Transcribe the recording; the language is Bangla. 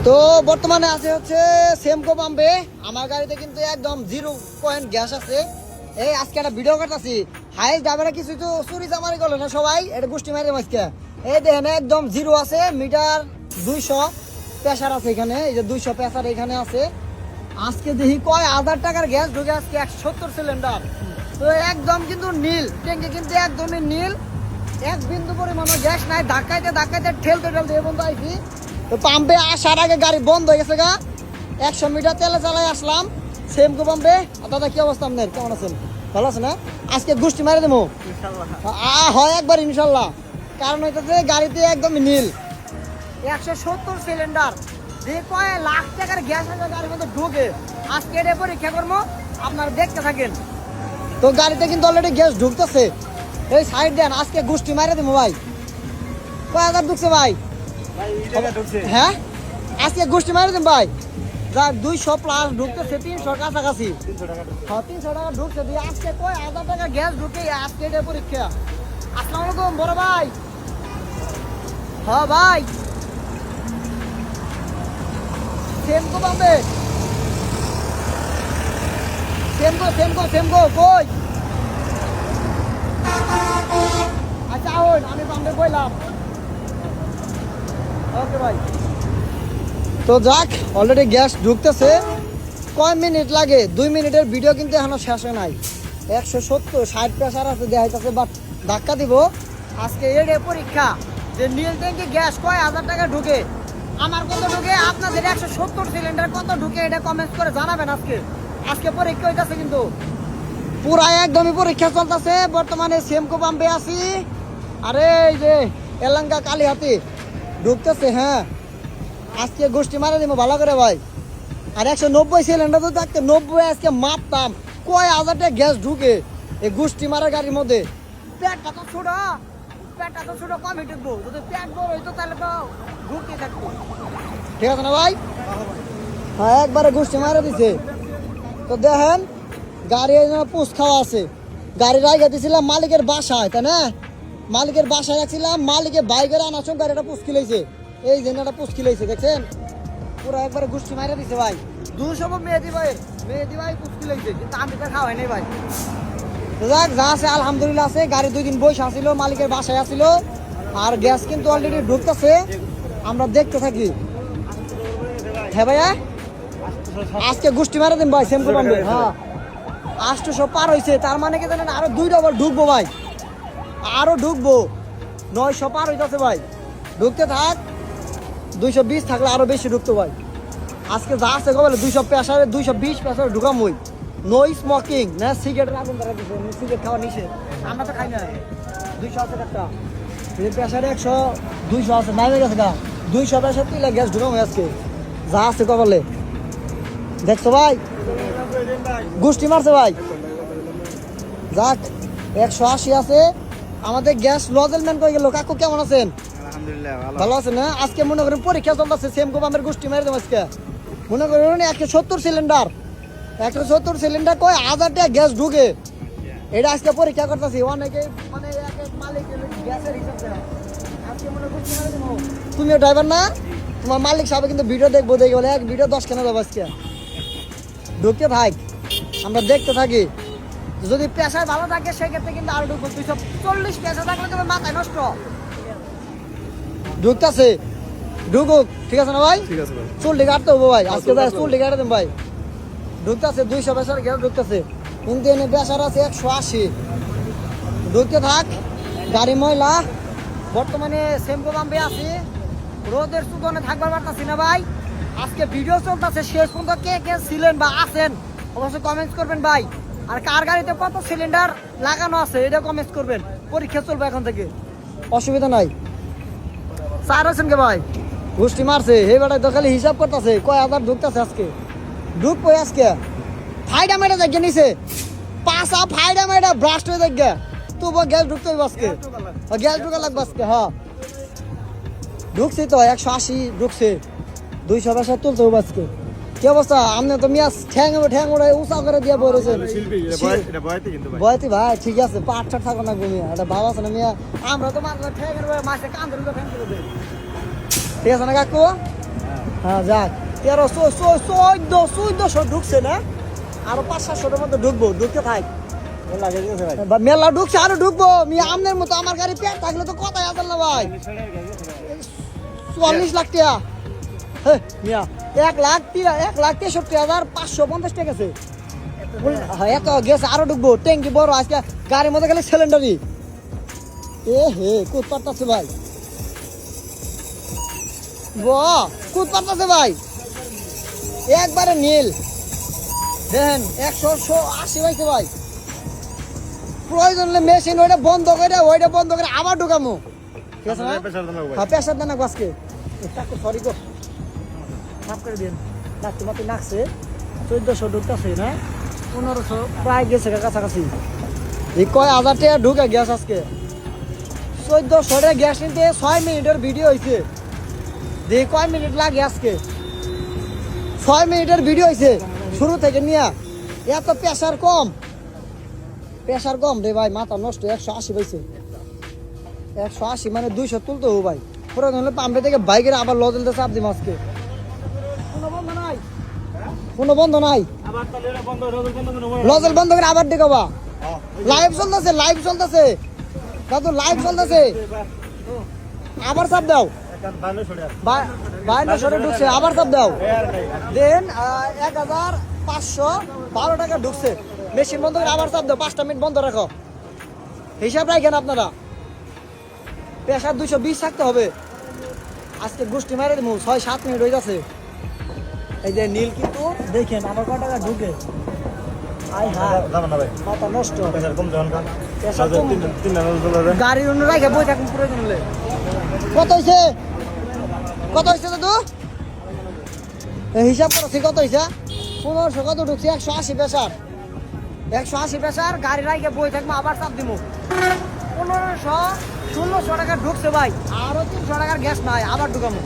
তো বর্তমানে আছে হচ্ছে সেমকো পাম্পে। আমার গাড়িতে কিন্তু একদম 0 গ্যাস আছে। এই আজকে একটা ভিডিও করতেছি, হাই ড্রাইভারে কিছু তো চুরি চামারি করলো না সবাই, এটা গোষ্ঠী মারি আজকে। এই দেখেন একদম 0 আছে, মিটার 200 প্রেসার আছে এখানে, এই যে 200 প্রেসার এখানে আছে। আজকে দেখি কয় 1000 টাকার গ্যাস ঢুকে, আজকে 170 সিলিন্ডার। তো একদম কিন্তু নীল ট্যাঙ্কি, কিন্তু একদমই নীল, এক বিন্দু পরিমাণও গ্যাস নাই। ধাক্কাইতে ধাক্কাইতে ঠেলতে ঠেলতে এ বন্ধ আইছি। তো পাম্পে আসার আগে গাড়ি বন্ধ হয়ে গেছে গা, 100 মিটার তেলে চালাই আসলাম সেমকো পাম্পে। দাদা কি অবস্থা আপনার, কেমন আছেন? ভালো আছে না? আজকে গোষ্ঠী মারে দেবো হয় একবার ইনশাল্লাহ। কারণ হইতেছে গাড়িতে একদম নীল, 170 সিলিন্ডার, যে কয় লাখ টাকার গ্যাস গাড়ির মধ্যে ঢুকে। আজকে এটা পরীক্ষা করবো, আপনারা দেখতে থাকেন। তো গাড়িতে কিন্তু অলরেডি গ্যাস ঢুকতেছে, এই সাইড দেন। আজকে গোষ্ঠী মারে দেবো ভাই। কয় হাজার ঢুকছে ভাই? হ্যাঁ আজকে গোষ্ঠী মারে দেন ভাই। যার 200 প্লাস ঢুকতেছে, 300 কাছাকাছি। 300 টাকা ঢুকছে দিয়ে আজকে কয় 1000 টাকা গ্যাস ঢুকে। আজকে এটা পরীক্ষা। আসসালামু আলাইকুম বড় ভাই। হ্যাঁ ভাই, সেমকো পাম্পে, সেমকো কই? আচ্ছা ওই আমি পাম্পে কইলাম। ওকে ভাই। তো যাক, অলরেডি গ্যাস ঢুকতেছে। কয় মিনিট লাগে? 2 মিনিটের ভিডিও কিন্তু এখনো শেষ হয় নাই। 170 60 প্রেসার আছে দেখাইতেছে, বাট ধাক্কা দিব। আজকে এর পরীক্ষা যে নীল ট্যাঙ্কি গ্যাস কয় 1000 টাকা ঢুকে, আমার কত ঢুকে, আপনাদের 170 সিলিন্ডার কত ঢুকে, এটা কমেন্ট করে জানাবেন। আজকে পরীক্ষা হইতাছে, কিন্তু পুরা একদমই পরীক্ষা চলতেছে। বর্তমানে সেমকো পাম্পে আছি। আরে এই যে এলাঙ্কা কালীহাতি ঢুকতেছে। হ্যাঁ আজকে গোষ্ঠী মারা দিব ভালো করে ভাই। আর 190 সিলিন্ডার তো থাকতে 90 আজকে মাপতাম। কয় 1000 টাকা গ্যাস ঢুকে এই গোষ্ঠী মারা গাড়ির মধ্যে। পেটটা তো ছোট, কমই ঢুকবো। যদি পেট বড় হইতো তাহলে তো ঢুকতে থাকতো। ঠিক আছে না ভাই? হ্যাঁ একবারে গোষ্ঠী মারা দিছে। তো দেখেন গাড়ি পুষ খাওয়া আছে। গাড়ি রাইগা দিয়েছিলাম মালিকের বাসায়, তাই না? মালিকের বাসায় রাখছিলাম, মালিকের বাইকের আনার সঙ্গে গাড়িটা পুষ খিলাইছে। এই যে একটা পুষ খিলাইছে, দেখছেন? পুরো একবারে গোষ্ঠী মারা দিছে ভাই। 200 মেহেদি ভাই পুষ খিলাইছে, কিন্তু আমি তো খাওয়াই নাই ভাই। যাক যা আছে আলহামদুলিল্লাহ আছে। গাড়ি 2 দিন বসে আসছিল, মালিকের বাসায় আসছিল। আর গ্যাস কিন্তু অলরেডি ঢুকতেছে, আমরা দেখতে থাকি। হ্যাঁ ভাইয়া আজকে গোষ্ঠী মারা দিন ভাই সেমকো পাম্পে। হ্যাঁ 800 পার হয়েছে, তার মানে কি জানেন, আরো 2 ডবল ঢুকবো ভাই, আরো ঢুকবো। 900 পার হইতেছে ভাই, ঢুকতে থাক। 220 থাকলে আরো বেশি ঢুকতো ভাই। আজকে যা আছে বলে 200 প্রেসারে 220 প্রেসারে ঢুকাম ওই। নো স্মোকিং না, সিগারেটের আগুন ধরা দিচ্ছে, সিগারেট খাওয়া নিষেধ। আমরা তো খাই না। 200 আছে একটা প্রেসারে, 100 200 আছে নামে গেছে গা। 200 প্রেসার তুইলা গ্যাস ঢুকাম আজকে যা আছে কবলে। দেখছো ভাই গোষ্ঠী মারছে ভাই। যাক 180 আছে আমাদের গ্যাস। লজেলম্যান কই গেল? কাকু কেমন আছেন? আলহামদুলিল্লাহ ভালো আছেন না? আজকে মনে করেন পরীক্ষা চলতেছে, সেমকো পাম্পের গোষ্ঠী মারি দেবো আজকে। মনে করেন 170 সিলিন্ডার, 170 সিলিন্ডার কয় 1000 টাকা গ্যাস ঢুকে। এটা আজকে পরীক্ষা করতেছি। অনেকে মানে এক এক মালিক গ্যাসের হিসাব দেয়। আজকে মনে গোষ্ঠী মারি দেবো। তুমিও ড্রাইভার না? তোমার মালিক সাহেব কিন্তু ভিডিও দেখবো, দেখে বলে এক ভিডিও 10 কেনা যাবো আজকে। ঢুকতে থাক, আমরা দেখতে থাকি। যদি প্রেসার ভালো থাকে সেক্ষেত্রে কিন্তু আরো ঢুকবো। 240 প্রেসার থাকলে তোমার মাথায় নষ্ট। ঢুকতেছে, ঢুকুক। ঠিক আছে না ভাই? ঠিক আছে ভাই। চুলটি কাটতে হবো ভাই আজকে, ভাই চুলটি কাটে দেন ভাই। ঢুকতেছে 200 প্রেসার গ্যাস ঢুকতেছে, কিন্তু এনে প্রেসার আছে 180। ঢুকতে থাক, গাড়ি ময়লা। বর্তমানে সেমকো পাম্পে আছি, রোদের সুদনে থাকবার পারতাছি না ভাই। আজকে ভিডিও চলতেছে, শেষ পর্যন্ত কে কে ছিলেন বা আছেন অবশ্যই কমেন্টস করবেন ভাই। আর কার গাড়িতে কত সিলিন্ডার লাগানো আছে এটা কমেন্টস করবেন। পরীক্ষা চলবে এখন থেকে, অসুবিধা নাই। স্যার আছেন কে ভাই? গোষ্ঠী মারছে হে বেটায় তো খালি হিসাব করতেছে কয় 1000 ঢুকতেছে আজকে। ঢুকবো আজকে ফাইডা মেটা দেখে নিছে, পাঁচা ফাইডা মেটা ব্রাস্ট হয়ে দেখে তবু গ্যাস ঢুকতে হইব আজকে। গ্যাস ঢুকা লাগবে আজকে। হ্যাঁ ঢুকছি তো 180 ঢুকছে, 200 প্রেসার তুলতে হইব আজকে। কি অবস্থা? আপনি তো মিয়া ঠ্যাং ওড়ে উঁচা করে দিয়ে বলেছেন। বয়তি ভাই ঠিক আছে, পাট ছাট থাকো না মিয়া, এটা ভাব আছে না মিয়া। আমরা তো মাছ ঠ্যাং মাসে কান ধরে ঠ্যাং করে দেয়। ঠিক আছে না কাকু? হ্যাঁ যাক 1300 ঢুকছে না, আরো 500-700 মধ্যে ঢুকবো, ঢুকতে থাক। মেলা ঢুকছে, আরো ঢুকবো। আমনের মতো আমার গাড়ি পেট থাকলে তো কথাই আসল না ভাই। 44 লাখ টাকা, হ্যাঁ মিয়া 1,63,550 টাকা গেছে। হ্যাঁ এত গেছে, আরো ঢুকবো। ট্যাঙ্কি বড়, আজকে গাড়ির মধ্যে গেলে সিলিন্ডারই। এ হে কুদ পারতাছে ভাই, কুদ পারতাছে ভাই, একবারে নীল। দেখেন 180 পাইছে ভাই। প্রয়োজন হলে মেশিন ওইটা বন্ধ করে আবার ঢুকামো, ঠিক আছে না? হ্যাঁ প্রেশার দেন না আজকে, সরি গো, মাফ করে দিন। ডাক্তার মাত্র নাকছে 1400 ঢুকতেছে না, 1500 প্রায় গেছে কাছাকাছি। এই কয় হাজার টাকা ঢুকে গ্যাস আজকে। 1400 টাকা গ্যাস নিতে 6 মিনিটের ভিডিও হয়েছে। দেখি কয় মিনিট লাগে আজকে। 6 মিনিটের ভিডিও হয়েছে শুরু থেকে নিয়ে। এত প্রেশার কম রে ভাই, মাথা নষ্ট। 180 পাইছে, 180 মানে 200 তুলতে হবো ভাই। পুরো হলে পাম্পে থেকে বাইকের আবার লজলতে চাপ দিম আজকে। কোনো বন্ধ নাই, লজল বন্ধ করে আবার দেখাবা। লাইভ চলতেছে দাদু, লাইভ চলতেছে। আবার চাপ দাও, 5200 ঢুকছে, আবার চাপ দাও। দেন 1512 টাকা ঢুকছে। মেশিন বন্ধ করে আবার চাপ দাও, 5টা মিনিট বন্ধ রাখো। হিসাব রাখেন আপনারা, প্রেশার 220 থাকতে হবে। আজকে গোষ্ঠী মারে দেবো, 6-7 মিনিট হয়ে গেছে। এই যে নীল কিন্তু দেখেন আমার কত টাকা ঢুকে। মাথা নষ্ট, গাড়ির অন্য রাখে বই থাকুন প্রয়োজন হলে। কত হয়েছে দাদু? হিসাব করছি কত হয়েছে? 1500 কত ঢুকছে? 180 প্রেশার, 180 প্রেশার। গাড়ি রাখে বই থাকবো, আবার চাপ দিব। 1500-1600 টাকা ঢুকছে ভাই, আরো 300 টাকার গ্যাস নাই, আবার ঢুকামো।